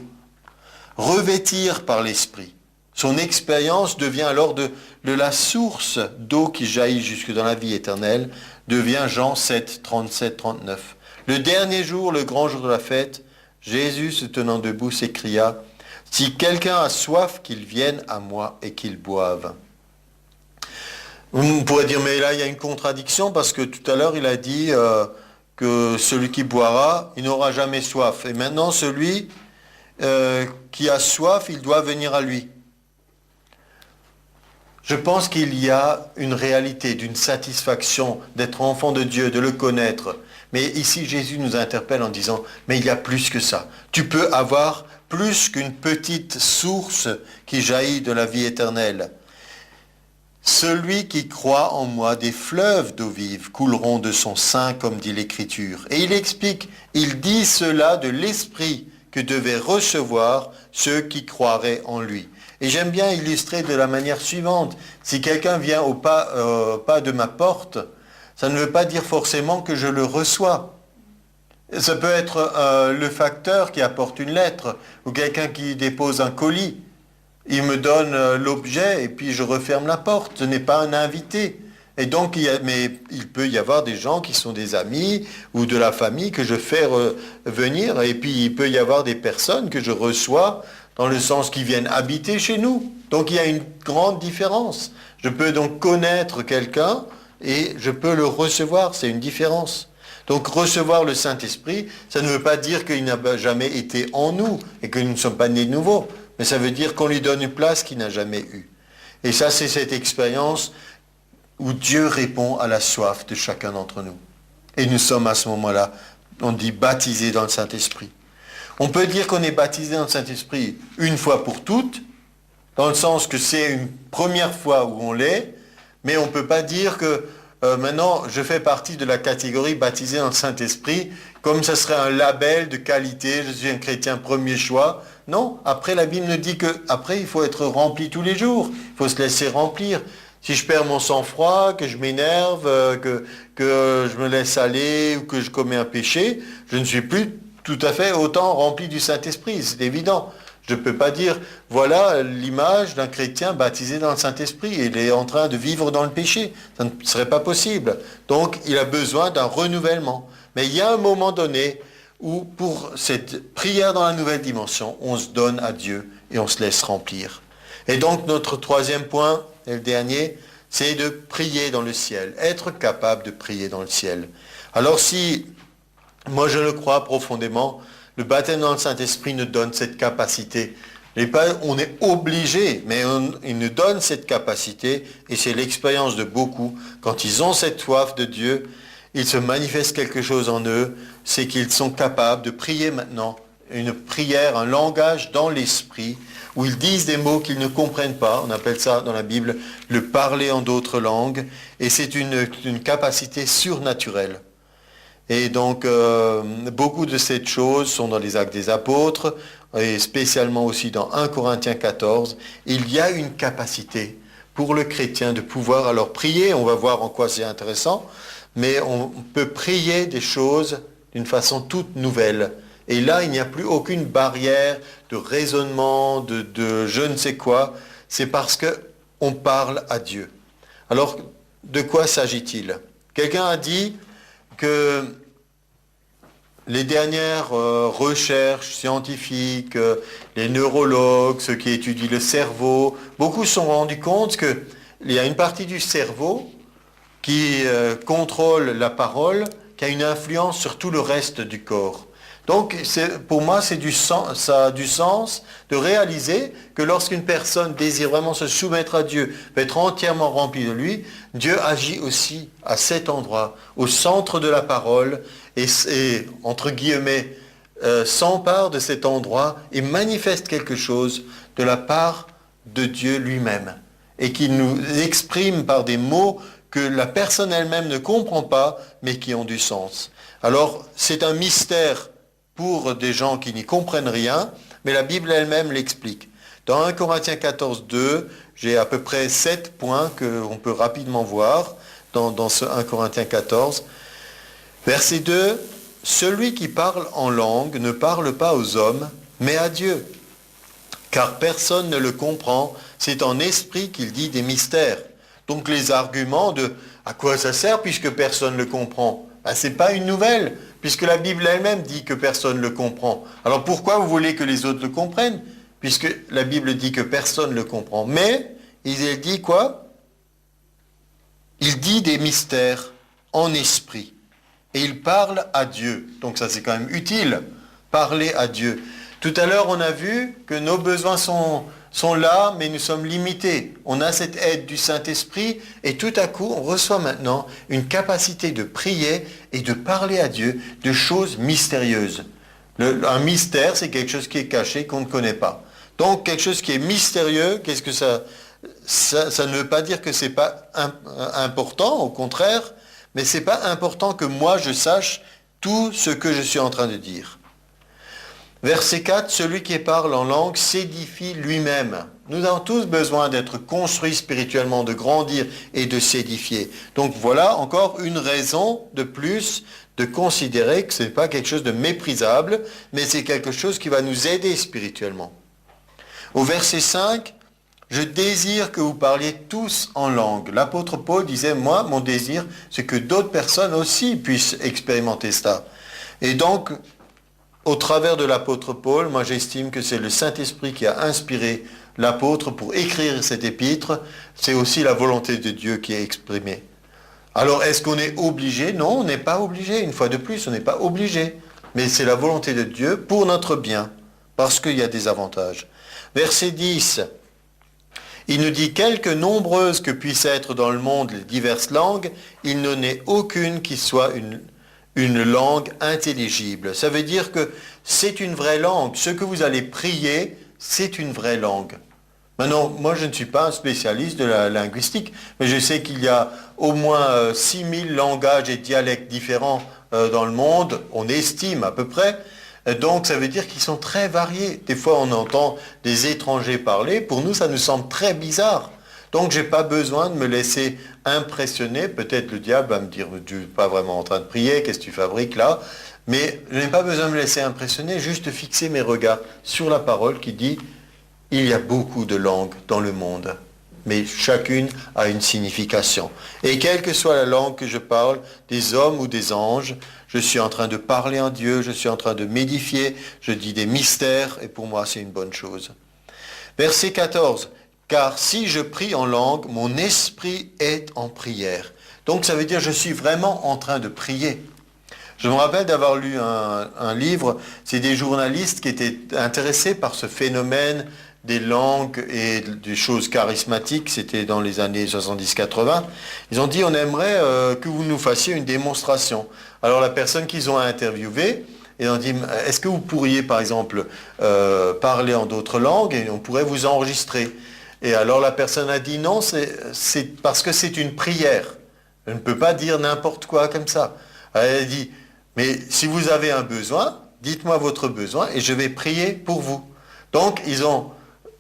revêtir par l'Esprit. Son expérience devient alors de la source d'eau qui jaillit jusque dans la vie éternelle, devient Jean 7, 37, 39. Le dernier jour, le grand jour de la fête, Jésus, se tenant debout, s'écria, « Si quelqu'un a soif, qu'il vienne à moi et qu'il boive. » On pourrait dire, mais là, il y a une contradiction parce que tout à l'heure, il a dit que celui qui boira, il n'aura jamais soif. Et maintenant, celui qui a soif, il doit venir à lui. Je pense qu'il y a une réalité d'une satisfaction d'être enfant de Dieu, de le connaître. Mais ici, Jésus nous interpelle en disant, mais il y a plus que ça. Tu peux avoir plus qu'une petite source qui jaillit de la vie éternelle. Celui qui croit en moi, des fleuves d'eau vive couleront de son sein, comme dit l'Écriture. Et il explique, il dit cela de l'Esprit que devaient recevoir ceux qui croiraient en lui. Et j'aime bien illustrer de la manière suivante. Si quelqu'un vient au pas de ma porte, ça ne veut pas dire forcément que je le reçois. Ça peut être le facteur qui apporte une lettre ou quelqu'un qui dépose un colis. Il me donne l'objet et puis je referme la porte. Ce n'est pas un invité. Et donc, mais il peut y avoir des gens qui sont des amis ou de la famille que je fais venir. Et puis, il peut y avoir des personnes que je reçois dans le sens qu'ils viennent habiter chez nous. Donc, il y a une grande différence. Je peux donc connaître quelqu'un et je peux le recevoir. C'est une différence. Donc, recevoir le Saint-Esprit, ça ne veut pas dire qu'il n'a jamais été en nous et que nous ne sommes pas nés de nouveau. Mais ça veut dire qu'on lui donne une place qu'il n'a jamais eue. Et ça, c'est cette expérience où Dieu répond à la soif de chacun d'entre nous. Et nous sommes à ce moment-là, on dit baptisés dans le Saint-Esprit. On peut dire qu'on est baptisé dans le Saint-Esprit une fois pour toutes, dans le sens que c'est une première fois où on l'est, mais on ne peut pas dire que maintenant je fais partie de la catégorie baptisé dans le Saint-Esprit, comme ce serait un label de qualité, je suis un chrétien premier choix. Non, après la Bible nous dit qu'après il faut être rempli tous les jours, il faut se laisser remplir. Si je perds mon sang-froid, que je m'énerve, que je me laisse aller ou que je commets un péché, je ne suis plus tout à fait autant rempli du Saint-Esprit, c'est évident. Je ne peux pas dire, voilà l'image d'un chrétien baptisé dans le Saint-Esprit, il est en train de vivre dans le péché. Ça ne serait pas possible. Donc il a besoin d'un renouvellement. Mais il y a un moment donné où pour cette prière dans la nouvelle dimension, on se donne à Dieu et on se laisse remplir. Et donc notre troisième point, et le dernier, c'est de prier dans le ciel, être capable de prier dans le ciel. Alors si, moi je le crois profondément, le baptême dans le Saint-Esprit nous donne cette capacité. On est obligé, mais il nous donne cette capacité, et c'est l'expérience de beaucoup. Quand ils ont cette soif de Dieu, il se manifeste quelque chose en eux, c'est qu'ils sont capables de prier maintenant, une prière, un langage dans l'esprit, où ils disent des mots qu'ils ne comprennent pas, on appelle ça dans la Bible le parler en d'autres langues, et c'est une capacité surnaturelle. Et donc, beaucoup de ces choses sont dans les Actes des Apôtres, et spécialement aussi dans 1 Corinthiens 14. Il y a une capacité pour le chrétien de pouvoir alors prier, on va voir en quoi c'est intéressant, mais on peut prier des choses d'une façon toute nouvelle. Et là, il n'y a plus aucune barrière de raisonnement, de je ne sais quoi. C'est parce qu'on parle à Dieu. Alors, de quoi s'agit-il? Quelqu'un a dit que les dernières recherches scientifiques, les neurologues, ceux qui étudient le cerveau, beaucoup se sont rendus compte qu'il y a une partie du cerveau qui contrôle la parole, qui a une influence sur tout le reste du corps. Donc, pour moi, ça a du sens de réaliser que lorsqu'une personne désire vraiment se soumettre à Dieu, être entièrement remplie de lui, Dieu agit aussi à cet endroit, au centre de la parole, et entre guillemets, s'empare de cet endroit et manifeste quelque chose de la part de Dieu lui-même, et qu'il nous exprime par des mots que la personne elle-même ne comprend pas, mais qui ont du sens. Alors, c'est un mystère pour des gens qui n'y comprennent rien, mais la Bible elle-même l'explique. Dans 1 Corinthiens 14, 2, j'ai à peu près 7 points qu'on peut rapidement voir dans ce 1 Corinthiens 14. Verset 2, « Celui qui parle en langue ne parle pas aux hommes, mais à Dieu, car personne ne le comprend, c'est en esprit qu'il dit des mystères. » Donc les arguments de « à quoi ça sert puisque personne ne le comprend ?» Ce n'est pas une nouvelle, puisque la Bible elle-même dit que personne ne le comprend. Alors pourquoi vous voulez que les autres le comprennent? Puisque la Bible dit que personne ne le comprend. Mais, il dit quoi? Il dit des mystères en esprit. Et il parle à Dieu. Donc ça c'est quand même utile, parler à Dieu. Tout à l'heure on a vu que nos besoins sont là, mais nous sommes limités. On a cette aide du Saint-Esprit et tout à coup, on reçoit maintenant une capacité de prier et de parler à Dieu de choses mystérieuses. Un mystère, c'est quelque chose qui est caché, qu'on ne connaît pas. Donc, quelque chose qui est mystérieux, qu'est-ce que ça ne veut pas dire que c'est pas important, au contraire, mais c'est pas important que moi je sache tout ce que je suis en train de dire. Verset 4, celui qui parle en langue s'édifie lui-même. Nous avons tous besoin d'être construits spirituellement, de grandir et de s'édifier. Donc voilà encore une raison de plus de considérer que ce n'est pas quelque chose de méprisable, mais c'est quelque chose qui va nous aider spirituellement. Au verset 5, je désire que vous parliez tous en langue. L'apôtre Paul disait, moi, mon désir, c'est que d'autres personnes aussi puissent expérimenter ça. Et donc, au travers de l'apôtre Paul, moi j'estime que c'est le Saint-Esprit qui a inspiré l'apôtre pour écrire cet épître. C'est aussi la volonté de Dieu qui est exprimée. Alors est-ce qu'on est obligé? Non, on n'est pas obligé. Une fois de plus, on n'est pas obligé. Mais c'est la volonté de Dieu pour notre bien, parce qu'il y a des avantages. Verset 10, il nous dit, quelque nombreuses que puissent être dans le monde les diverses langues, il n'en est aucune qui soit une langue intelligible. Ça veut dire que c'est une vraie langue. Ce que vous allez prier, c'est une vraie langue. Maintenant, moi je ne suis pas un spécialiste de la linguistique, mais je sais qu'il y a au moins 6000 langages et dialectes différents dans le monde, on estime à peu près. Donc ça veut dire qu'ils sont très variés. Des fois on entend des étrangers parler, pour nous ça nous semble très bizarre. Donc je n'ai pas besoin de me laisser impressionner. Peut-être le diable va me dire, tu n'es pas vraiment en train de prier, qu'est-ce que tu fabriques là? Mais je n'ai pas besoin de me laisser impressionner, juste fixer mes regards sur la parole qui dit, il y a beaucoup de langues dans le monde, mais chacune a une signification. Et quelle que soit la langue que je parle, des hommes ou des anges, je suis en train de parler en Dieu, je suis en train de m'édifier, je dis des mystères, et pour moi c'est une bonne chose. Verset 14. Car si je prie en langue, mon esprit est en prière. Donc ça veut dire que je suis vraiment en train de prier. Je me rappelle d'avoir lu un livre, c'est des journalistes qui étaient intéressés par ce phénomène des langues et des choses charismatiques, c'était dans les années 70-80. Ils ont dit, on aimerait que vous nous fassiez une démonstration. Alors la personne qu'ils ont interviewée, ils ont dit, est-ce que vous pourriez par exemple parler en d'autres langues et on pourrait vous enregistrer? Et alors la personne a dit non, c'est parce que c'est une prière. Je ne peux pas dire n'importe quoi comme ça. Elle a dit, mais si vous avez un besoin, dites-moi votre besoin et je vais prier pour vous. Donc ils ont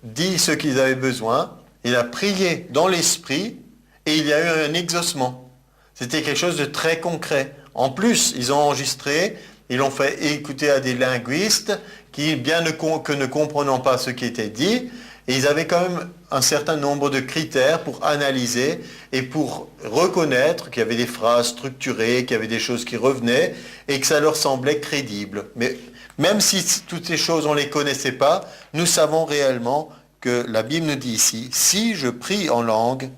dit ce qu'ils avaient besoin, il a prié dans l'esprit et il y a eu un exaucement. C'était quelque chose de très concret. En plus, ils ont enregistré, ils l'ont fait écouter à des linguistes qui, bien que ne comprenant pas ce qui était dit, Et ils avaient quand même un certain nombre de critères pour analyser et pour reconnaître qu'il y avait des phrases structurées, qu'il y avait des choses qui revenaient et que ça leur semblait crédible. Mais même si toutes ces choses, on ne les connaissait pas, nous savons réellement que la Bible nous dit ici, si je prie en langue,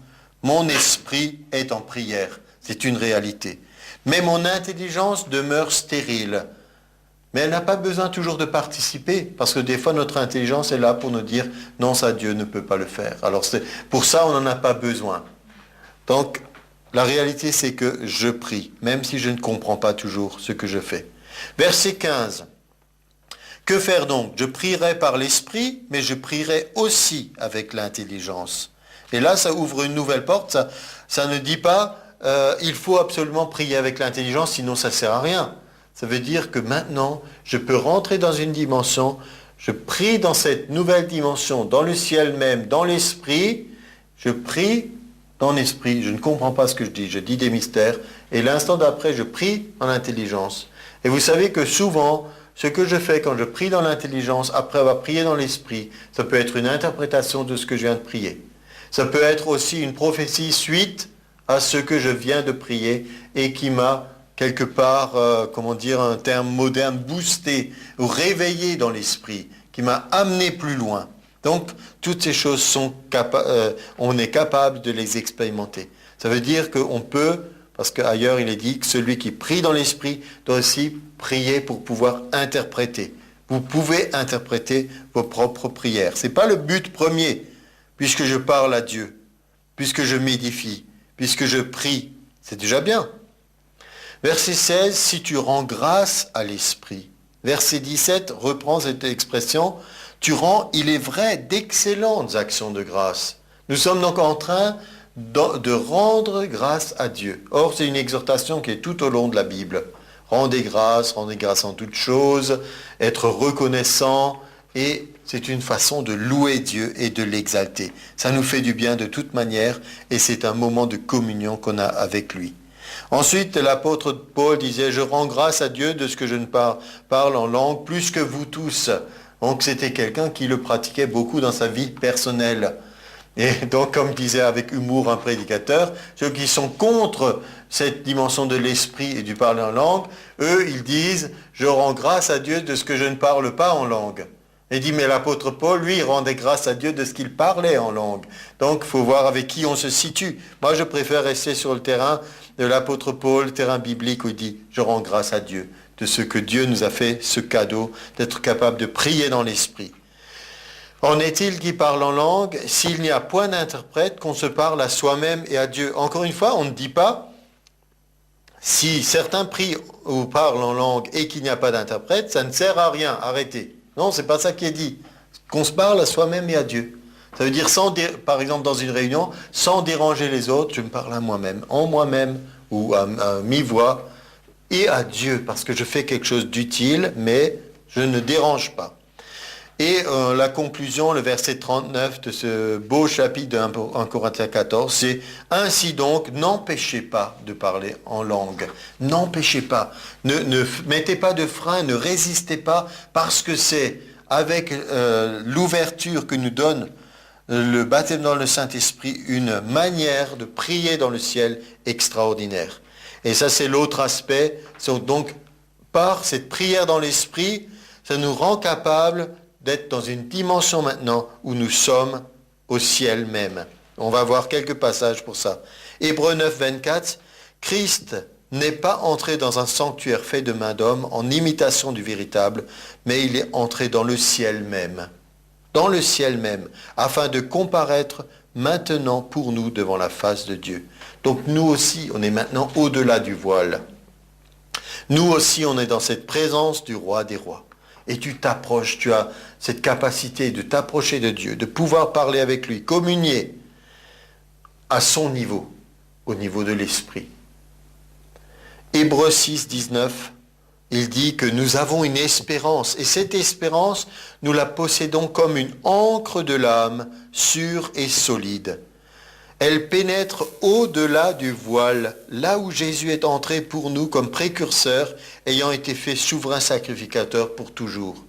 mon esprit est en prière. C'est une réalité. Mais mon intelligence demeure stérile. Mais elle n'a pas besoin toujours de participer, parce que des fois notre intelligence est là pour nous dire non, ça Dieu ne peut pas le faire. Alors pour ça on n'en a pas besoin. Donc la réalité c'est que je prie, même si je ne comprends pas toujours ce que je fais. Verset 15. Que faire donc? Je prierai par l'esprit, mais je prierai aussi avec l'intelligence. Et là ça ouvre une nouvelle porte, ça ne dit pas il faut absolument prier avec l'intelligence, sinon ça ne sert à rien. Ça veut dire que maintenant, je peux rentrer dans une dimension, je prie dans cette nouvelle dimension, dans le ciel même, dans l'esprit, je prie dans l'esprit, je ne comprends pas ce que je dis des mystères, et l'instant d'après, je prie en intelligence. Et vous savez que souvent, ce que je fais quand je prie dans l'intelligence, après avoir prié dans l'esprit, ça peut être une interprétation de ce que je viens de prier. Ça peut être aussi une prophétie suite à ce que je viens de prier et qui m'a quelque part, un terme moderne, boosté ou réveillé dans l'esprit, qui m'a amené plus loin. Donc, toutes ces choses on est capable de les expérimenter. Ça veut dire qu'on peut, parce qu'ailleurs il est dit que celui qui prie dans l'esprit doit aussi prier pour pouvoir interpréter. Vous pouvez interpréter vos propres prières. Ce n'est pas le but premier, puisque je parle à Dieu, puisque je m'édifie, puisque je prie. C'est déjà bien. Verset 16, si tu rends grâce à l'Esprit. Verset 17 reprend cette expression, tu rends, il est vrai, d'excellentes actions de grâce. Nous sommes donc en train de rendre grâce à Dieu. Or, c'est une exhortation qui est tout au long de la Bible. Rendez grâce en toutes choses, être reconnaissant, et c'est une façon de louer Dieu et de l'exalter. Ça nous fait du bien de toute manière, et c'est un moment de communion qu'on a avec lui. Ensuite, l'apôtre Paul disait, je rends grâce à Dieu de ce que je ne parle en langue plus que vous tous. Donc c'était quelqu'un qui le pratiquait beaucoup dans sa vie personnelle. Et donc, comme disait avec humour un prédicateur, ceux qui sont contre cette dimension de l'esprit et du parler en langue, eux, ils disent, je rends grâce à Dieu de ce que je ne parle pas en langue. Et dit, mais l'apôtre Paul, lui, il rendait grâce à Dieu de ce qu'il parlait en langue. Donc, il faut voir avec qui on se situe. Moi, je préfère rester sur le terrain de l'apôtre Paul, le terrain biblique, où il dit, je rends grâce à Dieu de ce que Dieu nous a fait, ce cadeau, d'être capable de prier dans l'esprit. En est-il qui parle en langue, s'il n'y a point d'interprète, qu'on se parle à soi-même et à Dieu? Encore une fois, on ne dit pas, si certains prient ou parlent en langue et qu'il n'y a pas d'interprète, ça ne sert à rien, arrêtez. Non, c'est pas ça qui est dit. Qu'on se parle à soi-même et à Dieu. Ça veut dire, par exemple dans une réunion, sans déranger les autres, je me parle à moi-même, en moi-même ou à mi-voix, et à Dieu, parce que je fais quelque chose d'utile, mais je ne dérange pas. Et la conclusion, le verset 39 de ce beau chapitre de 1 Corinthiens 14, c'est « Ainsi donc, n'empêchez pas de parler en langue. N'empêchez pas. Ne mettez pas de frein, ne résistez pas, parce que c'est avec l'ouverture que nous donne le baptême dans le Saint-Esprit une manière de prier dans le ciel extraordinaire. » Et ça, c'est l'autre aspect. Donc, par cette prière dans l'Esprit, ça nous rend capables d'être dans une dimension maintenant où nous sommes au ciel même. On va voir quelques passages pour ça. Hébreux 9, 24, Christ n'est pas entré dans un sanctuaire fait de main d'homme en imitation du véritable, mais il est entré dans le ciel même. Dans le ciel même, afin de comparaître maintenant pour nous devant la face de Dieu. Donc nous aussi, on est maintenant au-delà du voile. Nous aussi, on est dans cette présence du roi des rois. Et tu t'approches, tu as cette capacité de t'approcher de Dieu, de pouvoir parler avec lui, communier à son niveau, au niveau de l'esprit. Hébreux 6, 19, il dit que nous avons une espérance, et cette espérance, nous la possédons comme une ancre de l'âme, sûre et solide. Elle pénètre au-delà du voile, là où Jésus est entré pour nous comme précurseur, ayant été fait souverain sacrificateur pour toujours.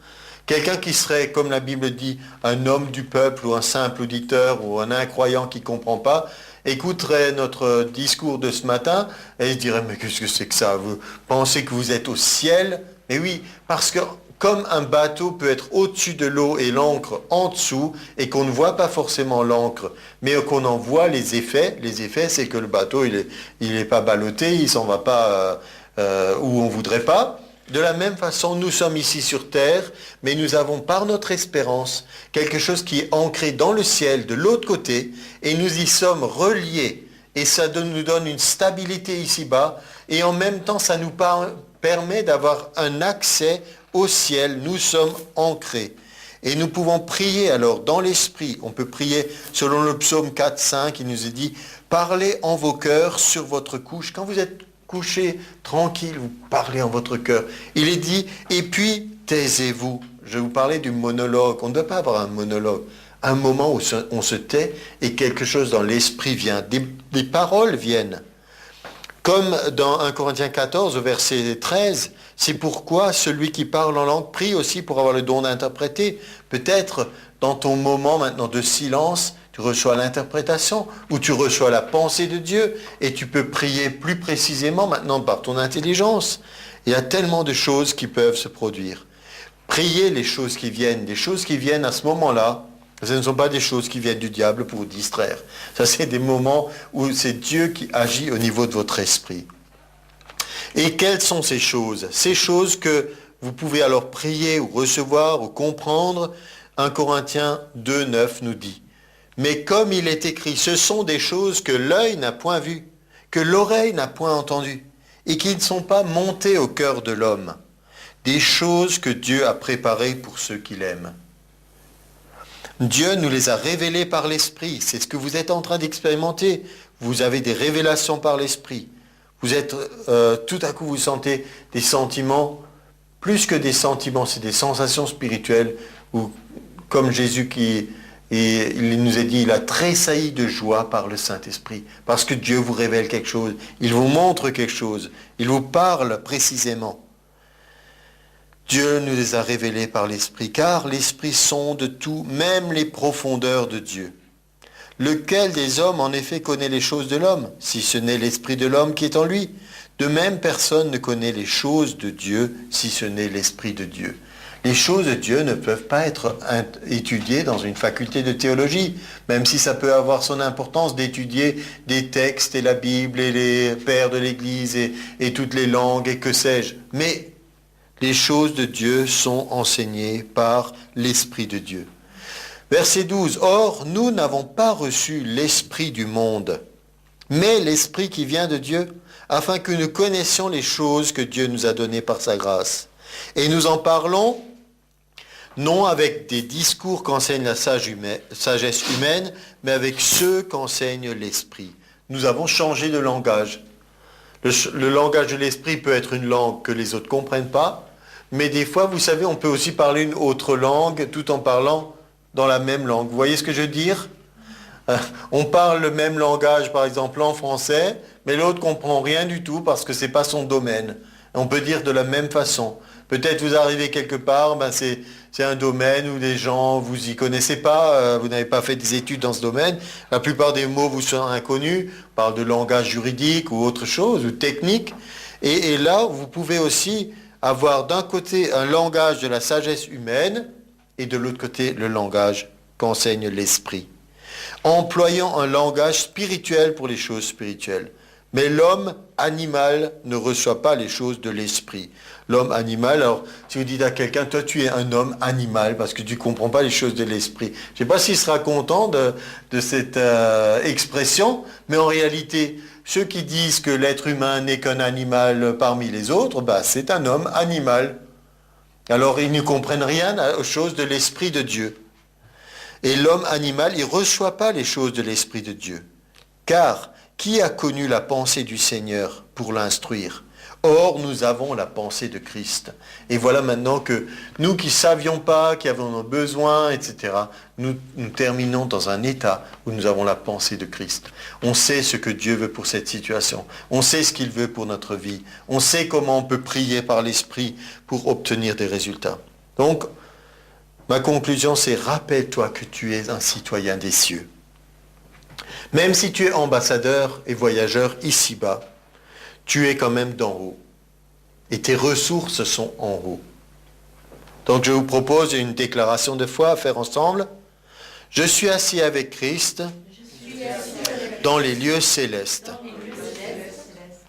Quelqu'un qui serait, comme la Bible dit, un homme du peuple ou un simple auditeur ou un incroyant qui ne comprend pas, écouterait notre discours de ce matin et il dirait, mais qu'est-ce que c'est que ça? Vous pensez que vous êtes au ciel? Mais oui, parce que comme un bateau peut être au-dessus de l'eau et l'encre en dessous, et qu'on ne voit pas forcément l'encre, mais qu'on en voit les effets c'est que le bateau, il est pas ballotté, il s'en va pas où on voudrait pas. De la même façon, nous sommes ici sur terre, mais nous avons par notre espérance quelque chose qui est ancré dans le ciel, de l'autre côté, et nous y sommes reliés. Et ça nous donne une stabilité ici-bas, et en même temps, ça nous permet d'avoir un accès au ciel. Nous sommes ancrés. Et nous pouvons prier alors dans l'esprit. On peut prier selon le psaume 4, 5, il nous est dit, parlez en vos cœurs sur votre couche. Quand vous êtes couché tranquille, vous parlez en votre cœur. Il est dit, et puis taisez-vous. Je vais vous parler du monologue. On ne doit pas avoir un monologue. Un moment où on se tait et quelque chose dans l'esprit vient. Des paroles viennent. Comme dans 1 Corinthiens 14, au verset 13, c'est pourquoi celui qui parle en langue prie aussi pour avoir le don d'interpréter. Peut-être dans ton moment maintenant de silence, tu reçois l'interprétation ou tu reçois la pensée de Dieu et tu peux prier plus précisément maintenant par ton intelligence. Il y a tellement de choses qui peuvent se produire. Priez les choses qui viennent. Des choses qui viennent à ce moment-là, ce ne sont pas des choses qui viennent du diable pour vous distraire. Ça, c'est des moments où c'est Dieu qui agit au niveau de votre esprit. Et quelles sont ces choses? Ces choses que vous pouvez alors prier ou recevoir ou comprendre. 1 Corinthiens 2, 9 nous dit. Mais comme il est écrit, ce sont des choses que l'œil n'a point vues, que l'oreille n'a point entendues, et qui ne sont pas montées au cœur de l'homme. Des choses que Dieu a préparées pour ceux qu'il aime. Dieu nous les a révélées par l'Esprit. C'est ce que vous êtes en train d'expérimenter. Vous avez des révélations par l'Esprit. Vous êtes, tout à coup, vous sentez des sentiments, plus que des sentiments, c'est des sensations spirituelles, où, comme Jésus il nous a dit, il a tressailli de joie par le Saint-Esprit, parce que Dieu vous révèle quelque chose, il vous montre quelque chose, il vous parle précisément. Dieu nous les a révélés par l'Esprit, car l'Esprit sonde tout, même les profondeurs de Dieu. Lequel des hommes en effet connaît les choses de l'homme, si ce n'est l'Esprit de l'homme qui est en lui? De même, personne ne connaît les choses de Dieu, si ce n'est l'Esprit de Dieu. Les choses de Dieu ne peuvent pas être étudiées dans une faculté de théologie, même si ça peut avoir son importance d'étudier des textes et la Bible et les pères de l'Église et toutes les langues et que sais-je. Mais les choses de Dieu sont enseignées par l'Esprit de Dieu. Verset 12. Or, nous n'avons pas reçu l'Esprit du monde, mais l'Esprit qui vient de Dieu, afin que nous connaissions les choses que Dieu nous a données par sa grâce. Et nous en parlons non avec des discours qu'enseigne la sagesse humaine, mais avec ceux qu'enseigne l'Esprit. Nous avons changé de langage. Le langage de l'Esprit peut être une langue que les autres ne comprennent pas, mais des fois, vous savez, on peut aussi parler une autre langue tout en parlant dans la même langue. Vous voyez ce que je veux dire? On parle le même langage, par exemple, en français, mais l'autre ne comprend rien du tout parce que ce n'est pas son domaine. On peut dire de la même façon. Peut-être vous arrivez quelque part, c'est un domaine où les gens, vous y connaissez pas, vous n'avez pas fait des études dans ce domaine. La plupart des mots vous sont inconnus. On parle de langage juridique ou autre chose, ou technique. Et là, vous pouvez aussi avoir d'un côté un langage de la sagesse humaine et de l'autre côté le langage qu'enseigne l'Esprit. Employant un langage spirituel pour les choses spirituelles. Mais l'homme animal ne reçoit pas les choses de l'esprit. L'homme animal, alors si vous dites à quelqu'un, toi tu es un homme animal parce que tu ne comprends pas les choses de l'esprit. Je ne sais pas s'il sera content de cette expression, mais en réalité, ceux qui disent que l'être humain n'est qu'un animal parmi les autres, c'est un homme animal. Alors ils ne comprennent rien aux choses de l'esprit de Dieu. Et l'homme animal, il ne reçoit pas les choses de l'esprit de Dieu. Car qui a connu la pensée du Seigneur pour l'instruire? Or, nous avons la pensée de Christ. Et voilà maintenant que nous qui ne savions pas, qui avons besoin, etc., nous terminons dans un état où nous avons la pensée de Christ. On sait ce que Dieu veut pour cette situation. On sait ce qu'il veut pour notre vie. On sait comment on peut prier par l'Esprit pour obtenir des résultats. Donc, Ma conclusion, c'est rappelle-toi que tu es un citoyen des cieux. Même si tu es ambassadeur et voyageur ici-bas, tu es quand même d'en haut. Et tes ressources sont en haut. Donc je vous propose une déclaration de foi à faire ensemble. Je suis assis avec Christ dans les lieux célestes.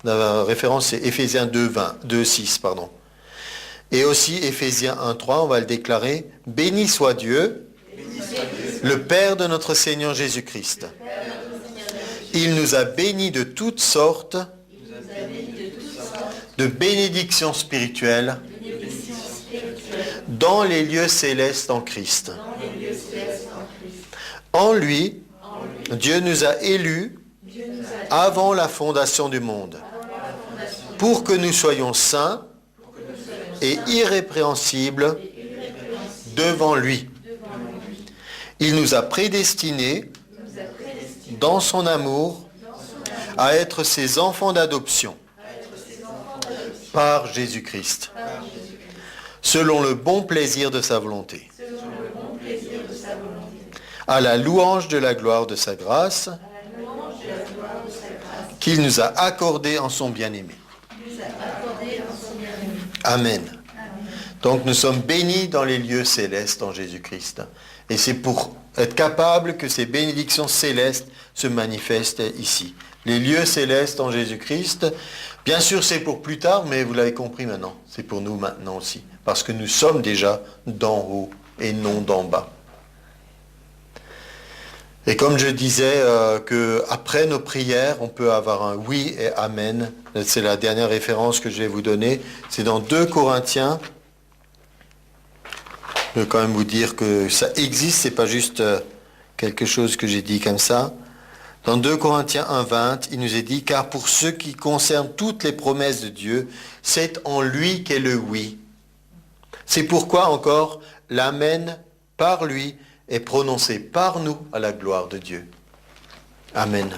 La référence c'est Éphésiens 2:6, pardon. Et aussi Éphésiens 1:3, on va le déclarer. Béni soit Dieu, le Père de notre Seigneur Jésus-Christ. Il nous a bénis de toutes sortes de bénédictions spirituelles dans les lieux célestes en Christ. En lui, Dieu nous a élus avant la fondation du monde, pour que nous soyons saints et irrépréhensibles devant lui. Il nous a prédestinés dans son amour à être ses enfants d'adoption par Jésus-Christ, selon le bon plaisir de sa volonté, à la louange de la gloire de sa grâce, qu'il nous a accordée en son bien-aimé. Amen. Donc nous sommes bénis dans les lieux célestes en Jésus-Christ. Et c'est pour être capable que ces bénédictions célestes se manifestent ici. Les lieux célestes en Jésus-Christ, bien sûr c'est pour plus tard, mais vous l'avez compris maintenant, c'est pour nous maintenant aussi. Parce que nous sommes déjà d'en haut et non d'en bas. Et comme je disais qu'après nos prières, on peut avoir un oui et amen. C'est la dernière référence que je vais vous donner. C'est dans 2 Corinthiens. Je veux quand même vous dire que ça existe, c'est pas juste quelque chose que j'ai dit comme ça. Dans 2 Corinthiens 1:20, il nous est dit, car pour ce qui concerne toutes les promesses de Dieu, c'est en lui qu'est le oui. C'est pourquoi encore l'amen par lui est prononcé par nous à la gloire de Dieu. Amen.